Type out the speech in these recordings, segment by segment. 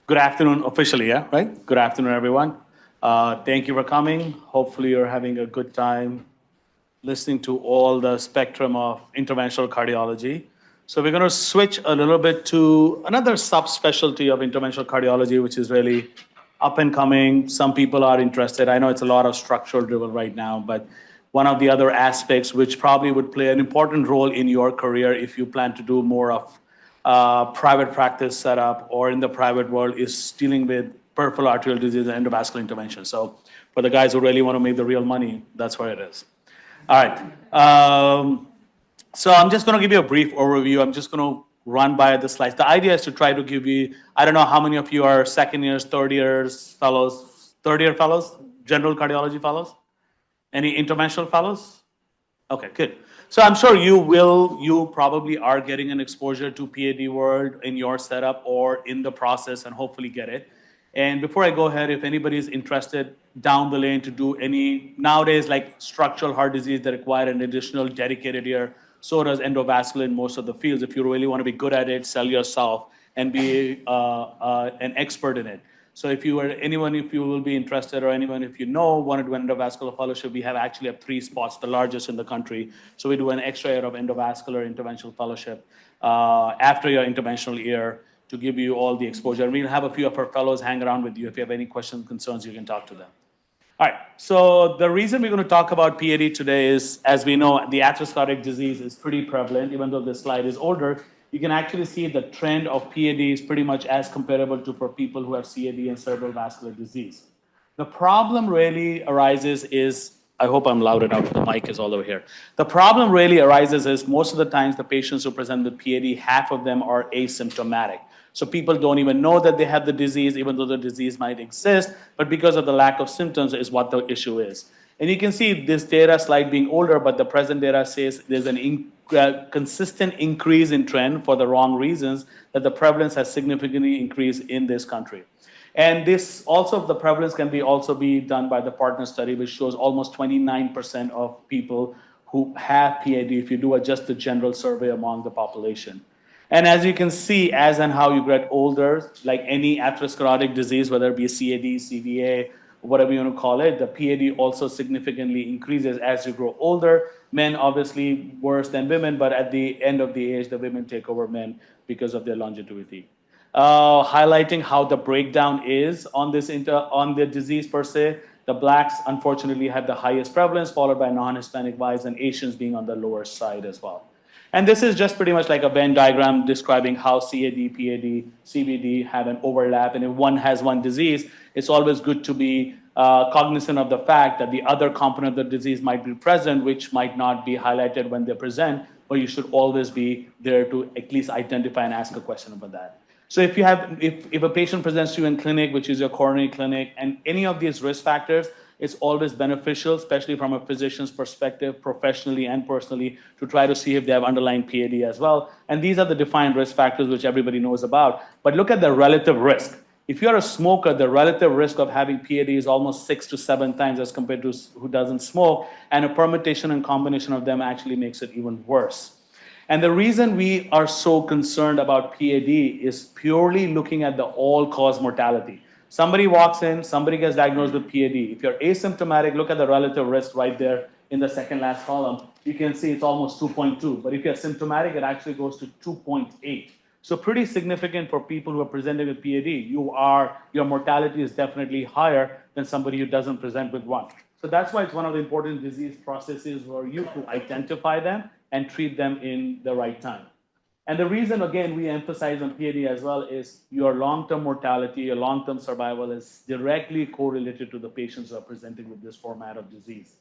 Good afternoon, officially, yeah, right? Good afternoon, everyone. Thank you for coming. Hopefully, you're having a good time listening to all the spectrum of interventional cardiology. So, we're going to switch a little bit to another subspecialty of interventional cardiology, which is really up and coming. Some people are interested. I know it's a lot of structural driven right now, but one of the other aspects which probably would play an important role in your career if you plan to do more of private practice setup or in the private world is dealing with peripheral arterial disease and endovascular intervention. So for the guys who really want to make the real money, that's where it is. All right. So I'm just going to give you a brief overview. I'm just going to run by the slides. The idea is to try to give you, I don't know how many of you are second years, third years fellows, third year fellows, general cardiology fellows? Any interventional fellows? Okay, good. So I'm sure you probably are getting an exposure to PAD world in your setup or in the process and hopefully get it. And before I go ahead, if anybody is interested down the lane to do any, nowadays like structural heart disease that require an additional dedicated ear, so does endovascular in most of the fields. If you really want to be good at it, sell yourself and be an expert in it. So if you are anyone, if you will be interested or anyone, if you know, want to do an endovascular fellowship, we have actually have 3 spots, the largest in the country. So we do an extra year of endovascular interventional fellowship after your interventional year to give you all the exposure. And we'll have a few of our fellows hang around with you. If you have any questions, concerns, you can talk to them. All right, so the reason we're going to talk about PAD today is, as we know, the atherosclerotic disease is pretty prevalent. Even though this slide is older, you can actually see the trend of PAD is pretty much as comparable to for people who have CAD and cerebral vascular disease. The problem really arises is, I hope I'm loud enough, the mic is all over here. The problem really arises is most of the times the patients who present with PAD, half of them are asymptomatic. So people don't even know that they have the disease, even though the disease might exist, but because of the lack of symptoms is what the issue is. And you can see this data slide being older, but the present data says there's an consistent increase in trend for the wrong reasons, that the prevalence has significantly increased in this country. And this also, the prevalence can be also be done by the partner study, which shows almost 29% of people who have PAD if you do just a general survey among the population. And as you can see, as and how you get older, like any atherosclerotic disease, whether it be CAD, CVA, whatever you want to call it, the PAD also significantly increases as you grow older. Men obviously worse than women, but at the end of the age, the women take over men because of their longevity. Highlighting how the breakdown is on this on the disease per se. The blacks unfortunately have the highest prevalence, followed by non-Hispanic whites and Asians being on the lower side as well. And this is just pretty much like a Venn diagram describing how CAD, PAD, CVD have an overlap. And if one has one disease, it's always good to be cognizant of the fact that the other component of the disease might be present, which might not be highlighted when they present, but you should always be there to at least identify and ask a question about that. So if you have, if a patient presents to you in clinic, which is your coronary clinic, and any of these risk factors, it's always beneficial, especially from a physician's perspective, professionally and personally, to try to see if they have underlying PAD as well. And these are the defined risk factors which everybody knows about. But look at the relative risk. If you're a smoker, the relative risk of having PAD is almost 6 to 7 times as compared to who doesn't smoke. And a permutation and combination of them actually makes it even worse. And the reason we are so concerned about PAD is purely looking at the all-cause mortality. Somebody walks in, somebody gets diagnosed with PAD. If you're asymptomatic, look at the relative risk right there in the second last column. You can see it's almost 2.2. But if you're symptomatic, it actually goes to 2.8. So pretty significant for people who are presenting with PAD. Your mortality is definitely higher than somebody who doesn't present with one. So that's why it's one of the important disease processes for you to identify them and treat them in the right time. And the reason, again, we emphasize on PAD as well is your long-term mortality, your long-term survival is directly correlated to the patients who are presenting with this format of disease.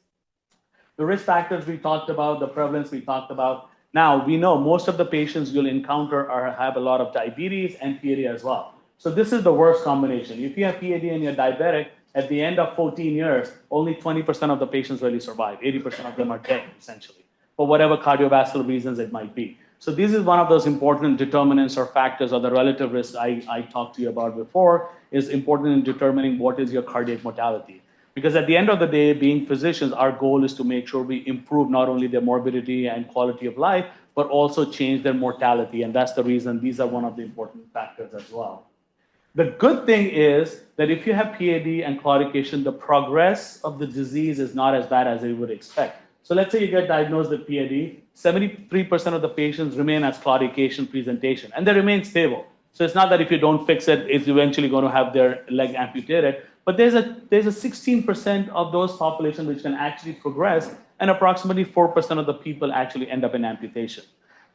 The risk factors we talked about, the prevalence we talked about. Now, we know most of the patients you'll encounter have a lot of diabetes and PAD as well. So this is the worst combination. If you have PAD and you're diabetic, at the end of 14 years, only 20% of the patients really survive. 80% of them are dead, essentially, for whatever cardiovascular reasons it might be. So this is one of those important determinants or factors, or the relative risk I talked to you about before, is important in determining what is your cardiac mortality. Because at the end of the day, being physicians, our goal is to make sure we improve not only their morbidity and quality of life, but also change their mortality. And that's the reason these are one of the important factors as well. The good thing is that if you have PAD and claudication, the progress of the disease is not as bad as you would expect. So let's say you get diagnosed with PAD, 73% of the patients remain as claudication presentation, and they remain stable. So it's not that if you don't fix it, it's eventually going to have their leg amputated. But there's a 16% of those population which can actually progress, and approximately 4% of the people actually end up in amputation.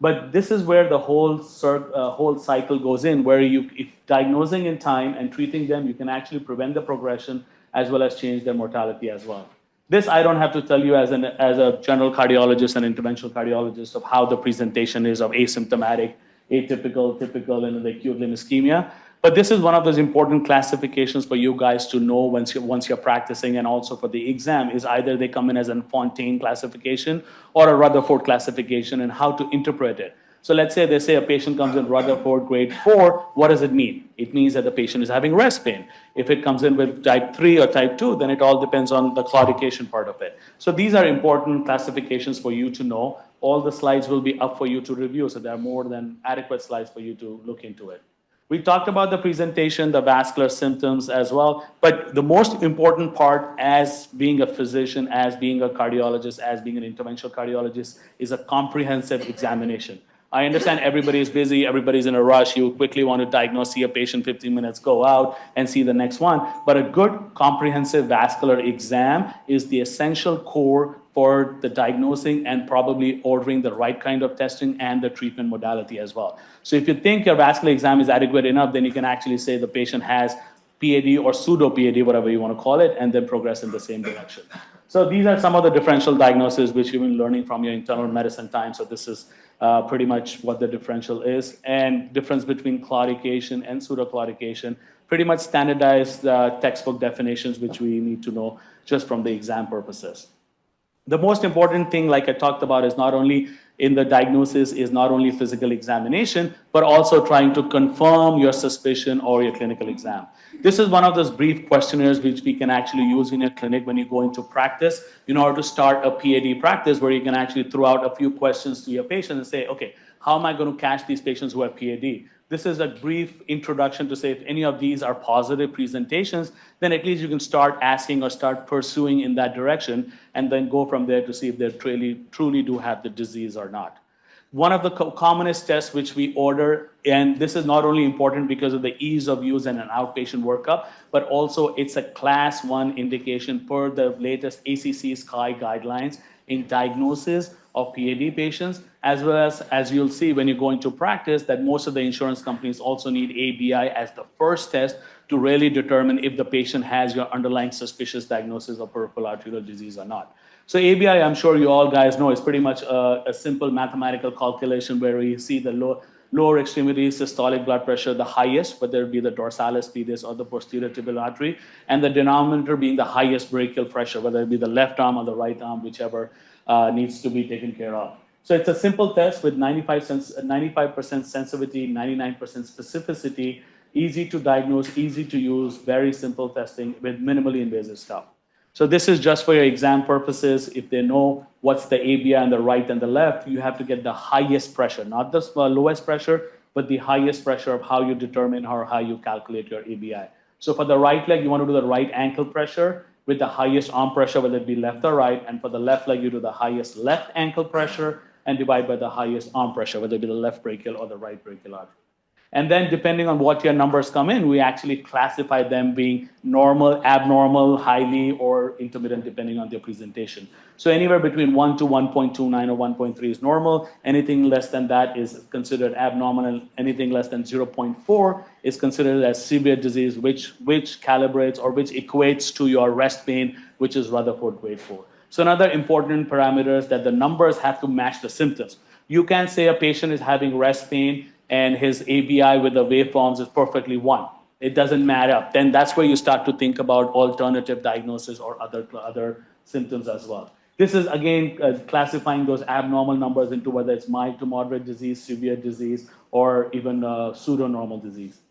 But this is where the whole cycle goes in, where if diagnosing in time and treating them, you can actually prevent the progression as well as change their mortality as well. This I don't have to tell you as a general cardiologist and interventional cardiologist of how the presentation is of asymptomatic, atypical, typical, and the acute limb ischemia. But this is one of those important classifications for you guys to know once you're practicing, and also for the exam, is either they come in as a Fontaine classification or a Rutherford classification, and how to interpret it. So let's say they say a patient comes in Rutherford grade 4, what does it mean? It means that the patient is having rest pain. If it comes in with type 3 or type 2, then it all depends on the claudication part of it. So these are important classifications for you to know. All the slides will be up for you to review, so there are more than adequate slides for you to look into it. We talked about the presentation, the vascular symptoms as well, but the most important part as being a physician, as being a cardiologist, as being an interventional cardiologist is a comprehensive examination. I understand everybody is busy, everybody's in a rush, you quickly want to diagnose, see a patient, 15 minutes, go out and see the next one. But a good comprehensive vascular exam is the essential core for the diagnosing and probably ordering the right kind of testing and the treatment modality as well. So if you think your vascular exam is adequate enough, then you can actually say the patient has PAD or pseudo PAD, whatever you want to call it, and then progress in the same direction. So these are some of the differential diagnoses which you've been learning from your internal medicine time. So this is pretty much what the differential is, and difference between claudication and pseudoclaudication, pretty much standardized textbook definitions which we need to know just from the exam purposes. The most important thing, like I talked about, is not only in the diagnosis, is not only physical examination, but also trying to confirm your suspicion or your clinical exam. This is one of those brief questionnaires which we can actually use in your clinic when you go into practice in order to start a PAD practice, where you can actually throw out a few questions to your patient and say, okay, how am I going to catch these patients who have PAD? This is a brief introduction to say if any of these are positive presentations, then at least you can start asking or start pursuing in that direction, and then go from there to see if they truly do have the disease or not. One of the commonest tests which we order, and this is not only important because of the ease of use and an outpatient workup, but also it's a class 1 indication per the latest ACC SCI guidelines in diagnosis of PAD patients, as well as you'll see when you go into practice, that most of the insurance companies also need ABI as the first test to really determine if the patient has your underlying suspicious diagnosis of peripheral arterial disease or not. So ABI, I'm sure you all guys know, is pretty much a simple mathematical calculation where we see the lower extremity systolic blood pressure the highest, whether it be the dorsalis pedis or the posterior tibial artery, and the denominator being the highest brachial pressure, whether it be the left arm or the right arm, whichever needs to be taken care of. So it's a simple test with 95% sensitivity, 99% specificity, easy to diagnose, easy to use, very simple testing with minimally invasive stuff. So this is just for your exam purposes. If they know what's the ABI on the right and the left, you have to get the highest pressure, not the lowest pressure, but the highest pressure of how you determine or how you calculate your ABI. So for the right leg, you want to do the right ankle pressure with the highest arm pressure, whether it be left or right. And for the left leg, you do the highest left ankle pressure and divide by the highest arm pressure, whether it be the left brachial or the right brachial artery. And then depending on what your numbers come in, we actually classify them being normal, abnormal, highly, or intermittent, depending on their presentation. So anywhere between 1 to 1.29 or 1.3 is normal. Anything less than that is considered abnormal, and anything less than 0.4 is considered as severe disease, which calibrates or which equates to your rest pain, which is Rutherford grade 4. So another important parameter is that the numbers have to match the symptoms. You can't say a patient is having rest pain and his ABI with the waveforms is perfectly 1. It doesn't matter. Then that's where you start to think about alternative diagnosis or other symptoms as well. This is, again, classifying those abnormal numbers into whether it's mild to moderate disease, severe disease, or even pseudo-normal disease.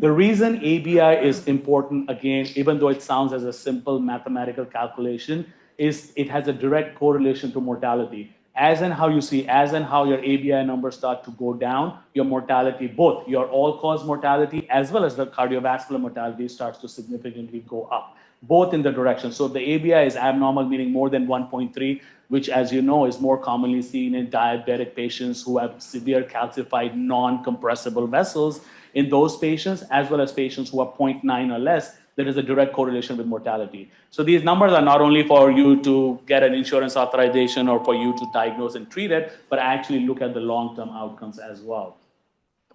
The reason ABI is important, again, even though it sounds as a simple mathematical calculation, is it has a direct correlation to mortality. as and how you see, as and how your ABI numbers start to go down, your mortality, both your all-cause mortality as well as the cardiovascular mortality starts to significantly go up, both in the direction. So if the ABI is abnormal, meaning more than 1.3, which as you know is more commonly seen in diabetic patients who have severe calcified non-compressible vessels, in those patients, as well as patients who are 0.9 or less, there is a direct correlation with mortality. So these numbers are not only for you to get an insurance authorization or for you to diagnose and treat it, but actually look at the long-term outcomes as well.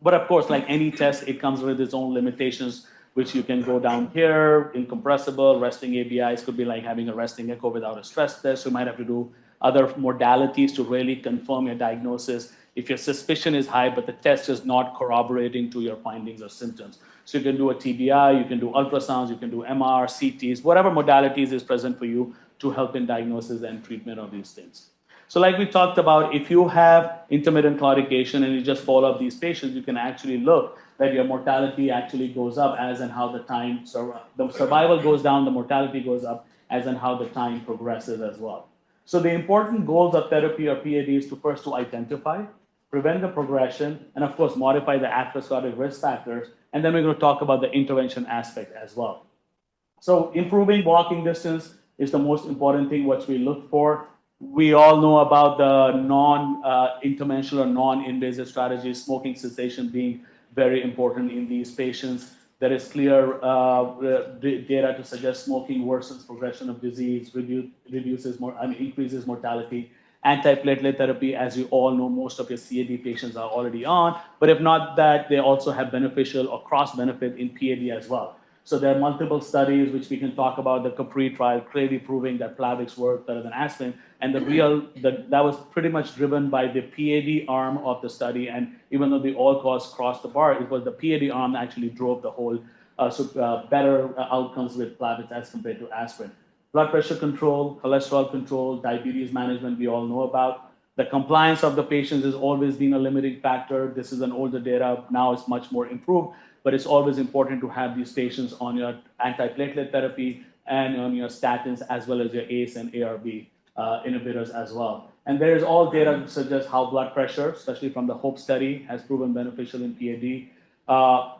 But of course, like any test, it comes with its own limitations, which you can go down here, incompressible, resting ABIs could be like having a resting echo without a stress test. You might have to do other modalities to really confirm your diagnosis. If your suspicion is high, but the test is not corroborating to your findings or symptoms. So you can do a TBI, you can do ultrasounds, you can do MR, CTs, whatever modalities is present for you to help in diagnosis and treatment of these things. So like we talked about, if you have intermittent claudication and you just follow up these patients, you can actually look that your mortality actually goes up as and how the time, so the survival goes down, the mortality goes up as and how the time progresses as well. So the important goals of therapy or PAD is to first to identify, prevent the progression, and of course modify the atherosclerotic risk factors. And then we're going to talk about the intervention aspect as well. So improving walking distance is the most important thing which we look for. We all know about the non-interventional or non-invasive strategies, smoking cessation being very important in these patients. There is clear data to suggest smoking worsens progression of disease, increases mortality. Antiplatelet therapy, as you all know, most of your CAD patients are already on, but if not that, they also have beneficial or cross-benefit in PAD as well. So there are multiple studies which we can talk about, the Capri trial clearly proving that Plavix worked better than aspirin, and that was pretty much driven by the PAD arm of the study, and even though the all-cause crossed the bar, it was the PAD arm that actually drove the whole better outcomes with Plavix as compared to aspirin. Blood pressure control, cholesterol control, diabetes management, we all know about. The compliance of the patients has always been a limiting factor. This is an older data. Now it's much more improved, but it's always important to have these patients on your antiplatelet therapy and on your statins, as well as your ACE and ARB inhibitors as well. And there is all data to suggest how blood pressure, especially from the HOPE study, has proven beneficial in PAD.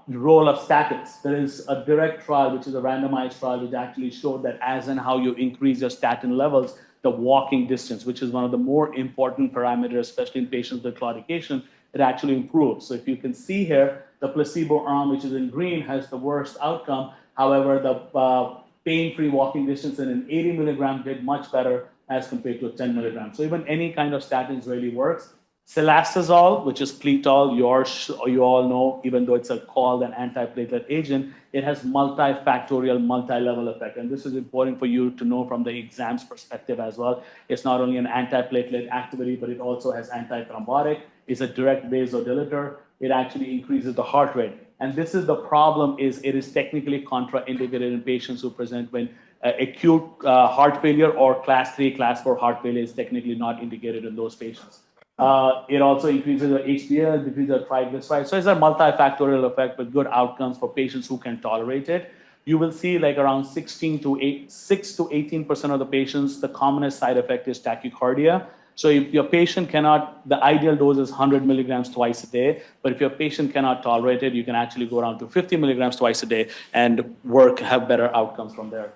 The role of statins. There is a direct trial, which is a randomized trial, which actually showed that as and how you increase your statin levels, the walking distance, which is one of the more important parameters, especially in patients with claudication, it actually improves. So if you can see here, the placebo arm, which is in green, has the worst outcome. However, the pain-free walking distance in an 80 milligram did much better as compared to a 10 milligram. So even any kind of statins really works. Silastazol, which is Cletol, you all know, even though it's called an antiplatelet agent, it has multifactorial, multi-level effect. And this is important for you to know from the exam's perspective as well. It's not only an antiplatelet activity, but it also has antithrombotic. It's a direct vasodilator. It actually increases the heart rate. And this is the problem, is it is technically contraindicated in patients who present when acute heart failure or class 3, class 4 heart failure is technically not indicated in those patients. It also increases the HDL, decreases the triglycerides. So it's a multifactorial effect with good outcomes for patients who can tolerate it. You will see like around 6 to 18% of the patients, the commonest side effect is tachycardia. So if your patient cannot, the ideal dose is 100 milligrams twice a day, but if your patient cannot tolerate it, you can actually go down to 50 milligrams twice a day and have better outcomes from there.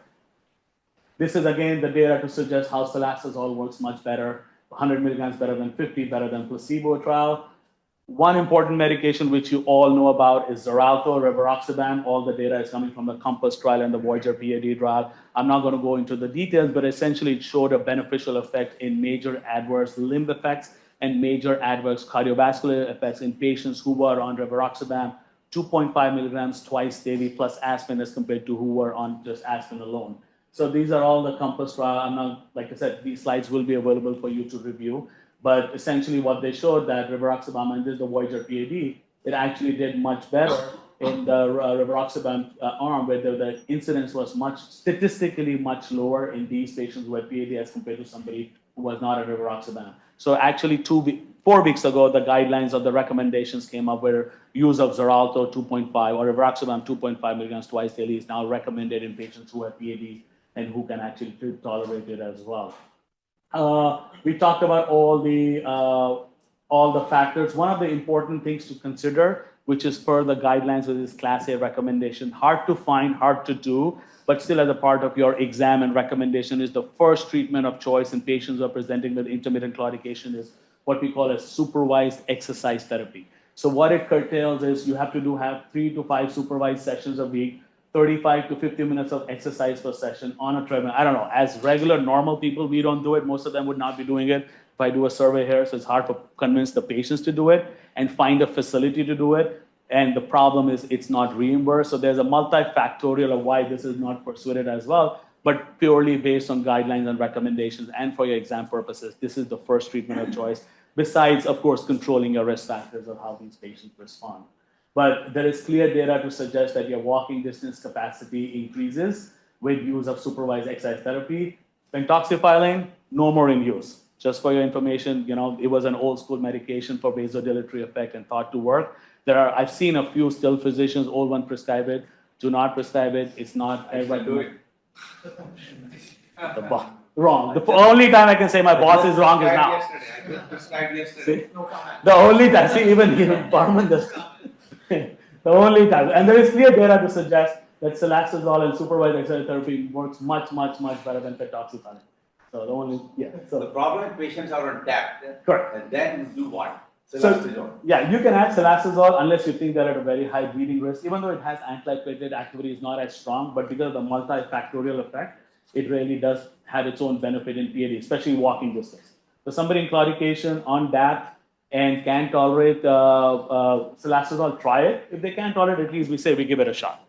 This is again the data to suggest how silastazol works much better. 100 milligrams better than 50, better than placebo trial. One important medication which you all know about is Xarelto, rivaroxaban. All the data is coming from the COMPASS trial and the Voyager PAD trial. I'm not going to go into the details, but essentially it showed a beneficial effect in major adverse limb effects and major adverse cardiovascular effects in patients who were on rivaroxaban, 2.5 milligrams twice daily plus aspirin as compared to who were on just aspirin alone. So these are all the COMPASS trial. I'm not, like I said, these slides will be available for you to review. But essentially what they showed that rivaroxaban, and this is the Voyager PAD, it actually did much better in the rivaroxaban arm, where the incidence was statistically much lower in these patients who had PAD as compared to somebody who was not on rivaroxaban. So actually 4 weeks ago, the guidelines of the recommendations came up where use of Xarelto 2.5 or rivaroxaban 2.5 milligrams twice daily is now recommended in patients who have PAD and who can actually tolerate it as well. We talked about all the factors. One of the important things to consider, which is per the guidelines of this Class A recommendation, hard to find, hard to do, but still as a part of your exam and recommendation, is the first treatment of choice in patients who are presenting with intermittent claudication is what we call a supervised exercise therapy. So what it curtails is you have to have 3 to 5 supervised sessions a week, 35 to 50 minutes of exercise per session on a treadmill. I don't know, as regular, normal people, we don't do it. Most of them would not be doing it. If I do a survey here, so it's hard to convince the patients to do it and find a facility to do it. And the problem is it's not reimbursed. So there's a multifactorial of why this is not pursued as well, but purely based on guidelines and recommendations and for your exam purposes, this is the first treatment of choice, besides, of course, controlling your risk factors of how these patients respond. But there is clear data to suggest that your walking distance capacity increases with use of supervised exercise therapy. Pentoxifylline, no more in use. Just for your information, it was an old school medication for vasodilatory effect and thought to work. I've seen a few still physicians, old one prescribe it, do not prescribe it. It's not. I do it. Wrong. The only time I can say my boss is wrong is now. I just prescribed yesterday. See? The only time, see, even Barman does. The only time, and there is clear data to suggest that silastazol and supervised exercise therapy works much, much, much better than pentoxifylline. So the only, So the problem is patients are on tap. Correct. And then you do what? Silastazol. Yeah, you can add silastazol unless you think they're at a very high bleeding risk. Even though it has antiplatelet activity, is not as strong, but because of the multifactorial effect, it really does have its own benefit in PAD, especially walking distance. So somebody in claudication on DAP and can tolerate silastazol, try it. If they can't tolerate it, at least we say we give it a shot.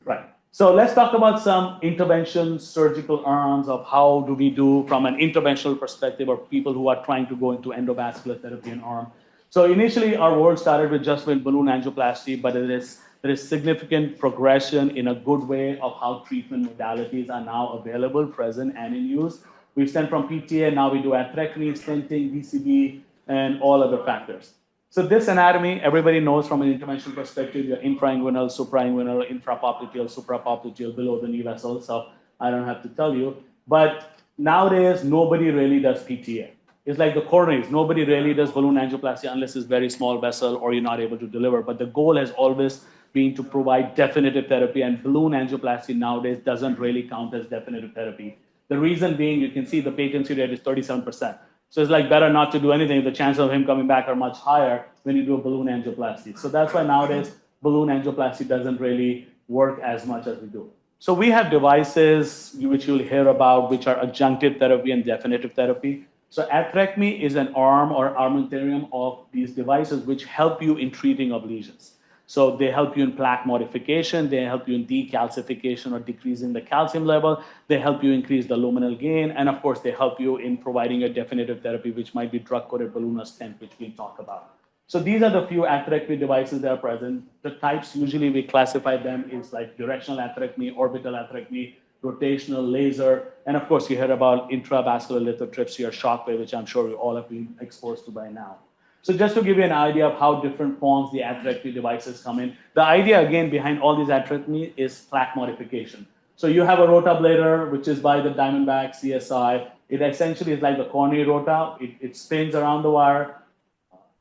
Right. So let's talk about some intervention surgical arms of how do we do from an interventional perspective of people who are trying to go into endovascular therapy and arm. So initially our world started with just with balloon angioplasty, but there is significant progression in a good way of how treatment modalities are now available, present, and in use. We've sent from PTA, now we do atherectomy, stenting, DCB, and all other factors. So this anatomy, everybody knows from an interventional perspective, your infrainguinal, suprainguinal, infrapopliteal, suprapopliteal, below the knee vessel. So I don't have to tell you. But nowadays, nobody really does PTA. It's like the coronaries. Nobody really does balloon angioplasty unless it's very small vessel or you're not able to deliver. But the goal has always been to provide definitive therapy, and balloon angioplasty nowadays doesn't really count as definitive therapy. The reason being, you can see the patency rate is 37%. So it's like better not to do anything. The chances of him coming back are much higher when you do a balloon angioplasty. So that's why nowadays balloon angioplasty doesn't really work as much as we do. So we have devices which you'll hear about, which are adjunctive therapy and definitive therapy. So atherectomy is an arm or armamentarium of these devices which help you in treating of lesions. So they help you in plaque modification, they help you in decalcification or decreasing the calcium level, they help you increase the luminal gain, and of course they help you in providing a definitive therapy, which might be drug-coated balloon or stent, which we'll talk about. So these are the few atherectomy devices that are present. The types, usually we classify them is like directional atherectomy, orbital atherectomy, rotational, laser, and of course you heard about intravascular lithotripsy or shockwave, which I'm sure you all have been exposed to by now. So just to give you an idea of how different forms the atherectomy devices come in, the idea again behind all these atherectomy is plaque modification. So you have a rotablator, which is by the Diamondback CSI. It essentially is like the coronary rota. It spins around the wire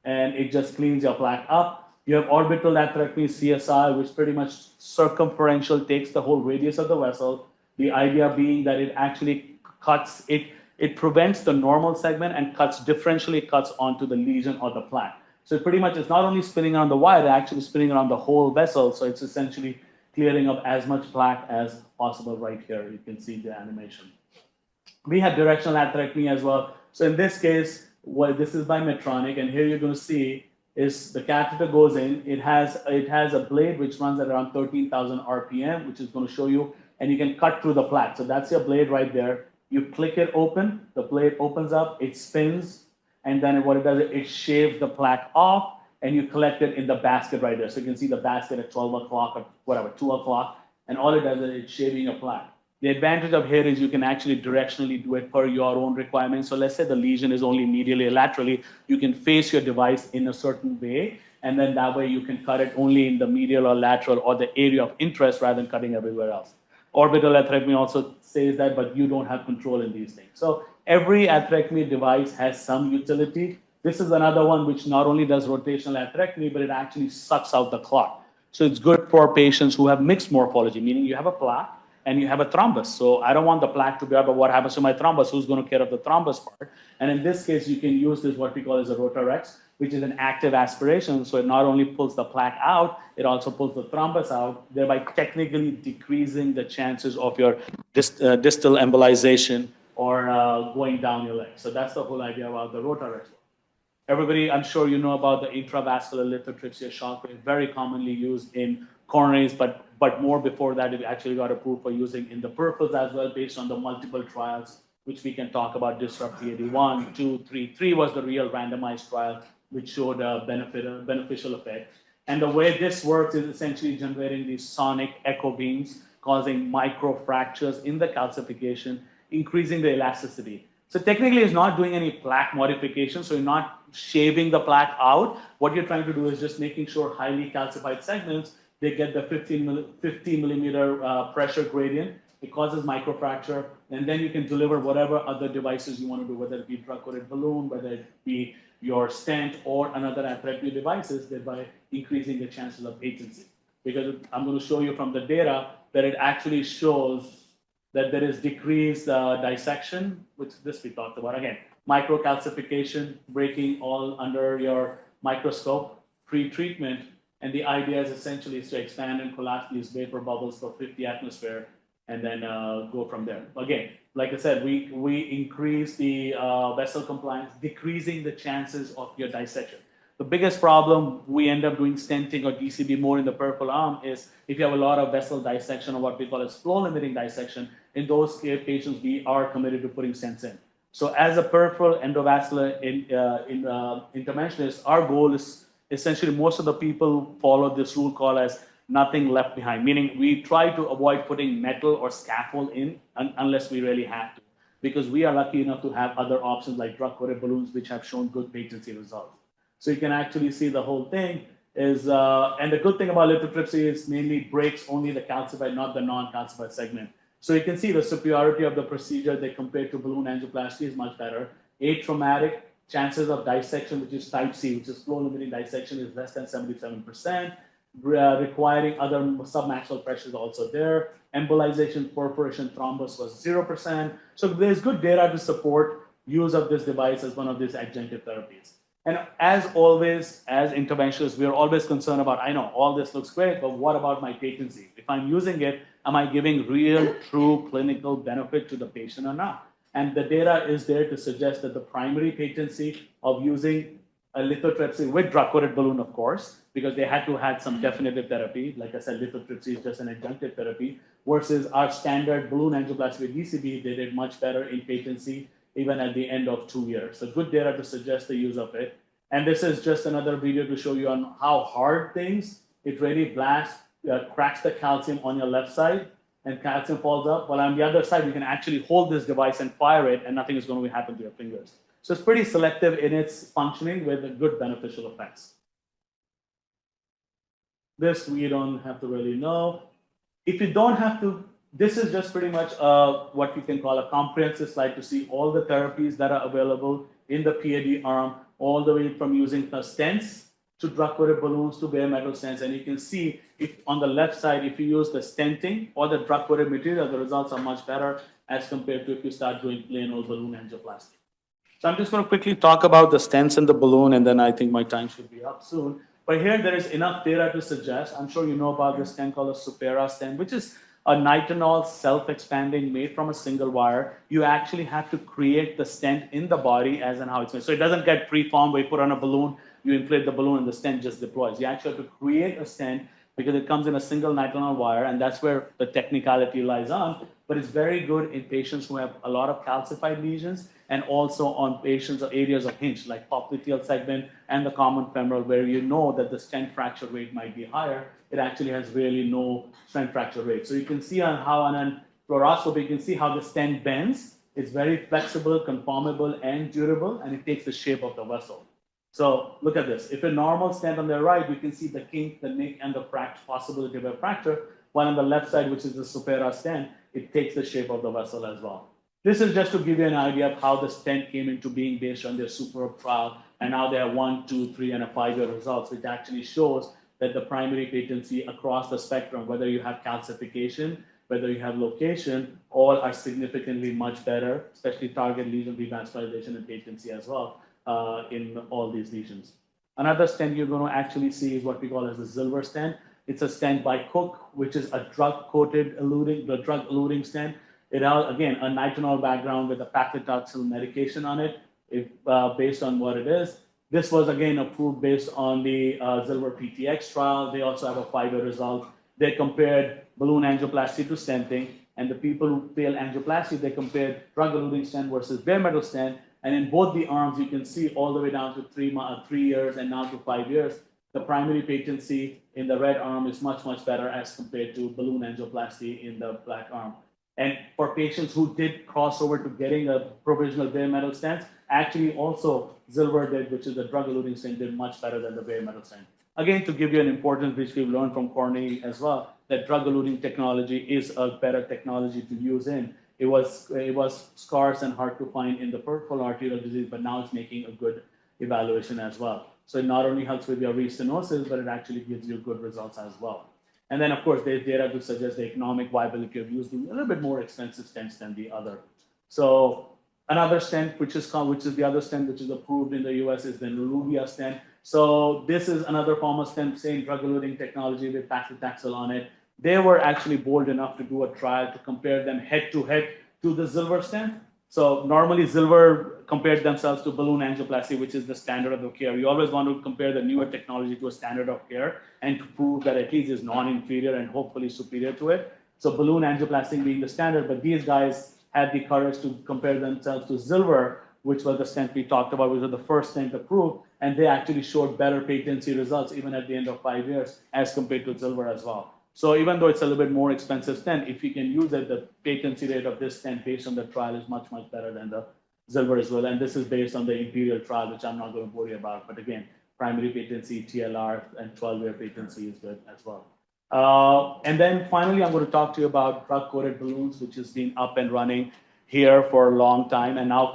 and it just cleans your plaque up. You have orbital atherectomy CSI, which pretty much circumferential takes the whole radius of the vessel. The idea being that it actually cuts it. It prevents the normal segment and differentially cuts onto the lesion or the plaque. So pretty much it's not only spinning around the wire, it's actually spinning around the whole vessel. So it's essentially clearing up as much plaque as possible right here. You can see the animation. We have directional atherectomy as well. So in this case, this is by Medtronic, and here you're going to see is the catheter goes in. It has a blade which runs at around 13,000 RPM, which is going to show you, and you can cut through the plaque. So that's your blade right there. You click it open, the blade opens up, it spins, and then what it does is it shaves the plaque off, and you collect it in the basket right there. So you can see the basket at 12 o'clock or whatever, 2 o'clock, and all it does is it's shaving a plaque. The advantage of here is you can actually directionally do it per your own requirements. So let's say the lesion is only medially or laterally, you can face your device in a certain way, and then that way you can cut it only in the medial or lateral or the area of interest rather than cutting everywhere else. Orbital atherectomy also says that, but you don't have control in these things. So every atherectomy device has some utility. This is another one which not only does rotational atherectomy, but it actually sucks out the clot. So it's good for patients who have mixed morphology, meaning you have a plaque and you have a thrombus. So I don't want the plaque to be out, but what happens to my thrombus? Who's going to care of the thrombus part? And in this case, you can use this, what we call as a Rotarex, which is an active aspiration. So it not only pulls the plaque out, it also pulls the thrombus out, thereby technically decreasing the chances of your distal embolization or going down your leg. So that's the whole idea about the Rotarex. Everybody, I'm sure you know about the intravascular lithotripsy shockwave, very commonly used in coronaries, but more before that, it actually got approved for using in the peripherals as well, based on the multiple trials, which we can talk about. Disrupt PAD 1, 2, 3. 3 was the real randomized trial, which showed a beneficial effect. And the way this works is essentially generating these sonic echo beams, causing micro fractures in the calcification, increasing the elasticity. So technically, it's not doing any plaque modification. So you're not shaving the plaque out. What you're trying to do is just making sure highly calcified segments, they get the 50 millimeter pressure gradient. It causes microfracture. And then you can deliver whatever other devices you want to do, whether it be drug-coated balloon, whether it be your stent or another atherectomy devices, thereby increasing the chances of patency. Because I'm going to show you from the data that it actually shows that there is decreased dissection, which this we talked about. Again, microcalcification, breaking all under your microscope, pre-treatment. And the idea is essentially is to expand and collapse these vapor bubbles for 50 atmosphere and then go from there. Again, like I said, we increase the vessel compliance, decreasing the chances of your dissection. The biggest problem we end up doing stenting or DCB more in the peripheral arm is if you have a lot of vessel dissection or what we call as flow limiting dissection. In those patients, we are committed to putting stents in. So as a peripheral endovascular interventionist, our goal is essentially most of the people follow this rule called as nothing left behind, meaning we try to avoid putting metal or scaffold in unless we really have to, because we are lucky enough to have other options like drug-coated balloons, which have shown good patency results. So you can actually see the whole thing is, and the good thing about lithotripsy is mainly breaks only the calcified, not the non-calcified segment. So you can see the superiority of the procedure they compare to balloon angioplasty is much better. Atraumatic chances of dissection, which is type C, which is flow limiting dissection, is less than 77%. Requiring other submaximal pressure is also there. Embolization, perforation, thrombus was 0%. So there's good data to support use of this device as one of these adjunctive therapies. And as always, as interventionists, we are always concerned about, I know all this looks great, but what about my patency? If I'm using it, am I giving real, true clinical benefit to the patient or not? And the data is there to suggest that the primary patency of using a lithotripsy with drug-coated balloon, of course, because they had to have some definitive therapy. Like I said, lithotripsy is just an adjunctive therapy, versus our standard balloon angioplasty with DCB, they did much better in patency even at the end of 2 years. So good data to suggest the use of it. And this is just another video to show you on how hard things, it really blasts, cracks the calcium on your left side, and calcium falls up. While on the other side, you can actually hold this device and fire it, and nothing is going to happen to your fingers. So it's pretty selective in its functioning with good beneficial effects. This we don't have to really know. If you don't have to, this is just pretty much what you can call a comprehensive slide to see all the therapies that are available in the PAD arm, all the way from using the stents to drug-coated balloons to bare metal stents. And you can see if on the left side, if you use the stenting or the drug-coated material, the results are much better as compared to if you start doing plain old balloon angioplasty. So I'm just going to quickly talk about the stents and the balloon, and then I think my time should be up soon. But here there is enough data to suggest, I'm sure you know about this stent called a Supera stent, which is a nitinol self-expanding made from a single wire. You actually have to create the stent in the body as in how it's made. So it doesn't get preformed where you put on a balloon, you inflate the balloon and the stent just deploys. You actually have to create a stent because it comes in a single nitinol wire, and that's where the technicality lies on. But it's very good in patients who have a lot of calcified lesions, and also on patients or areas of hinge like popliteal segment and the common femoral, where you know that the stent fracture rate might be higher. It actually has really no stent fracture rate. So you can see on how on a fluoroscopy, you can see how the stent bends. It's very flexible, conformable, and durable, and it takes the shape of the vessel. So look at this. If a normal stent on the right, you can see the kink, the nick, and the possibility of a fracture, while on the left side, which is the Supera stent, it takes the shape of the vessel as well. This is just to give you an idea of how the stent came into being based on their superb trial, and now they have 1, 2, 3, and a 5-year results, which actually shows that the primary patency across the spectrum, whether you have calcification, whether you have location, all are significantly much better, especially target lesion revascularization and patency as well in all these lesions. Another stent you're going to actually see is what we call as the Zilver stent. It's a stent by Cook, which is a drug-eluting stent. It has, again, a nitinol background with a paclitaxel medication on it, based on what it is. This was, again, approved based on the Zilver PTX trial. They also have a 5-year result. They compared balloon angioplasty to stenting, and the people who failed angioplasty, they compared drug-eluting stent versus bare metal stent. And in both the arms, you can see all the way down to 3 years and now to 5 years. The primary patency in the red arm is much, much better as compared to balloon angioplasty in the black arm. And for patients who did cross over to getting a provisional bare metal stent, actually also Zilver did, which is the drug-eluting stent, did much better than the bare metal stent. Again, to give you an importance, which we've learned from coronary as well, that drug-eluting technology is a better technology to use in. It was scarce and hard to find in the peripheral arterial disease, but now it's making a good evaluation as well. So it not only helps with your restenosis, but it actually gives you good results as well. And then, of course, there's data to suggest the economic viability of using a little bit more expensive stents than the other. So another stent, which is the other stent which is approved in the US, is the Neruvia stent. So this is another form of stent, same drug-eluting technology with paclitaxel on it. They were actually bold enough to do a trial to compare them head-to-head to the Zilver stent. So normally Zilver compared themselves to balloon angioplasty, which is the standard of care. You always want to compare the newer technology to a standard of care and to prove that at least is non-inferior and hopefully superior to it. So balloon angioplasty being the standard, but these guys had the courage to compare themselves to Zilver, which was the stent we talked about, which was the first stent approved, and they actually showed better patency results even at the end of 5 years as compared to Zilver as well. So even though it's a little bit more expensive stent, if you can use it, the patency rate of this stent based on the trial is much, much better than the Zilver as well. And this is based on the Imperial trial, which I'm not going to worry about. But again, primary patency, TLR, and 12-year patency is good as well. And then finally, I'm going to talk to you about drug-coated balloons, which has been up and running here for a long time. And now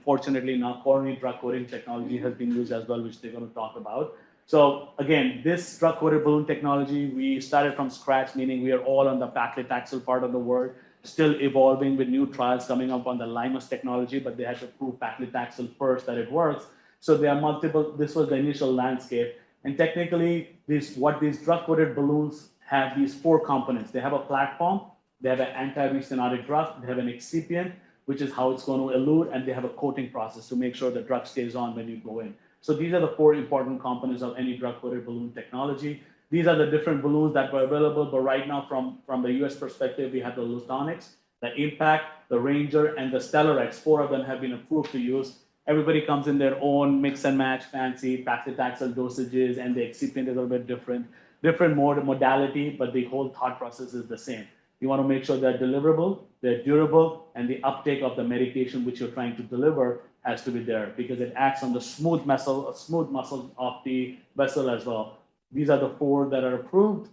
fortunately, coronary drug-coating technology has been used as well, which they're going to talk about. So again, this drug-coated balloon technology, we started from scratch, meaning we are all on the paclitaxel part of the world, still evolving with new trials coming up on the Limus technology, but they had to prove paclitaxel first that it works. So there are multiple, this was the initial landscape. And technically, these drug-coated balloons have these 4 components. They have a platform, they have an anti-restenotic drug, they have an excipient, which is how it's going to elute, and they have a coating process to make sure the drug stays on when you go in. So these are the 4 important components of any drug-coated balloon technology. These are the different balloons that were available, but right now from the US perspective, we have the Lutonix, the Impact, the Ranger, and the Stellarex. 4 of them have been approved to use. Everybody comes in their own mix and match fancy paclitaxel dosages, and the excipient is a little bit different modality, but the whole thought process is the same. You want to make sure they're deliverable, they're durable, and the uptake of the medication which you're trying to deliver has to be there because it acts on the smooth muscle of the vessel as well. These are the 4 that are approved.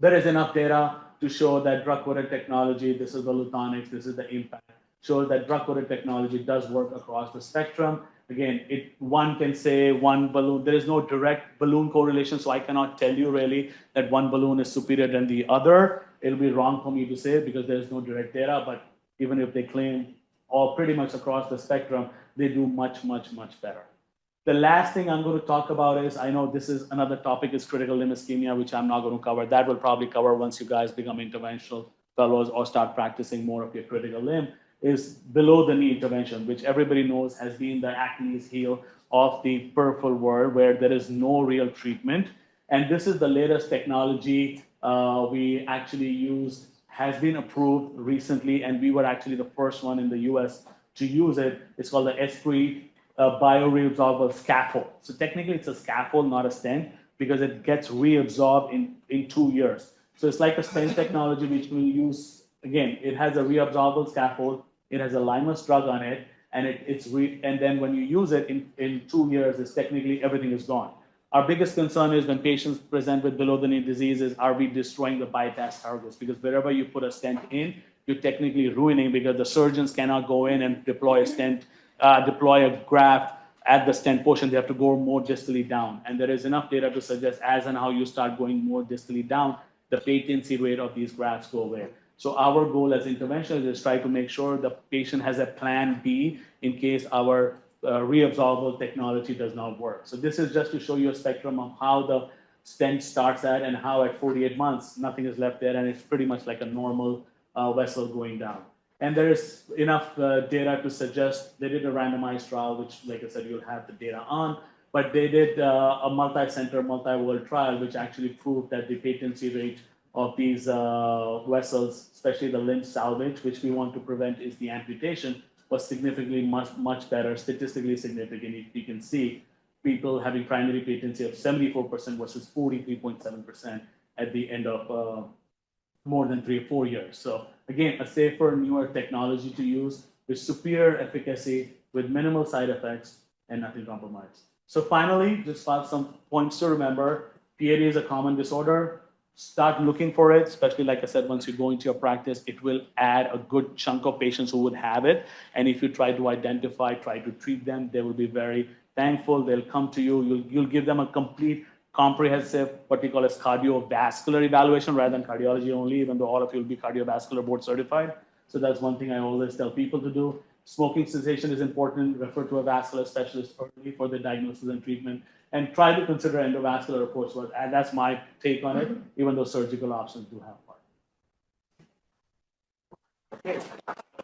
There is enough data to show that drug-coated technology, this is the Lutonix, this is the Impact, shows that drug-coated technology does work across the spectrum. Again, one can say one balloon, there is no direct balloon correlation, so I cannot tell you really that one balloon is superior than the other. It'll be wrong for me to say because there's no direct data, but even if they claim all pretty much across the spectrum, they do much, much, much better. The last thing I'm going to talk about is, I know this is another topic, is critical limb ischemia, which I'm not going to cover. That will probably cover once you guys become interventional fellows or start practicing more of your critical limb, is below the knee intervention, which everybody knows has been the Achilles heel of the peripheral world where there is no real treatment. And this is the latest technology we actually used, has been approved recently, and we were actually the first one in the US to use it. It's called the Esprit bioreabsorbable scaffold. So technically it's a scaffold, not a stent, because it gets reabsorbed in 2 years. So it's like a stent technology which we use, again, it has a reabsorbable scaffold, it has a Limus drug on it, and and then when you use it in 2 years, it's technically everything is gone. Our biggest concern is when patients present with below the knee diseases, are we destroying the bypass targets? Because wherever you put a stent in, you're technically ruining, because the surgeons cannot go in and deploy a stent, deploy a graft at the stent portion. They have to go more distally down. And there is enough data to suggest as and how you start going more distally down, the patency rate of these grafts go away. So our goal as interventionists is try to make sure the patient has a plan B in case our reabsorbable technology does not work. So this is just to show you a spectrum of how the stent starts at and how at 48 months, nothing is left there, and it's pretty much like a normal vessel going down. And there is enough data to suggest they did a randomized trial, which, like I said, you'll have the data on, but they did a multi-center, multi-world trial, which actually proved that the patency rate of these vessels, especially the limb salvage, which we want to prevent is the amputation, was significantly much better, statistically significant. You can see people having primary patency of 74% versus 43.7% at the end of more than 3 or 4 years. So again, a safer, newer technology to use with superior efficacy, with minimal side effects, and nothing compromised. So finally, just some points to remember. PAD is a common disorder. Start looking for it, especially like I said, once you go into your practice, it will add a good chunk of patients who would have it. And if you try to identify, try to treat them, they will be very thankful. They'll come to you. You'll give them a complete, comprehensive, what we call as cardiovascular evaluation rather than cardiology only, even though all of you will be cardiovascular board certified. So that's one thing I always tell people to do. Smoking cessation is important. Refer to a vascular specialist early for the diagnosis and treatment, and try to consider endovascular approach. And that's my take on it, even though surgical options do have part.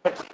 Okay.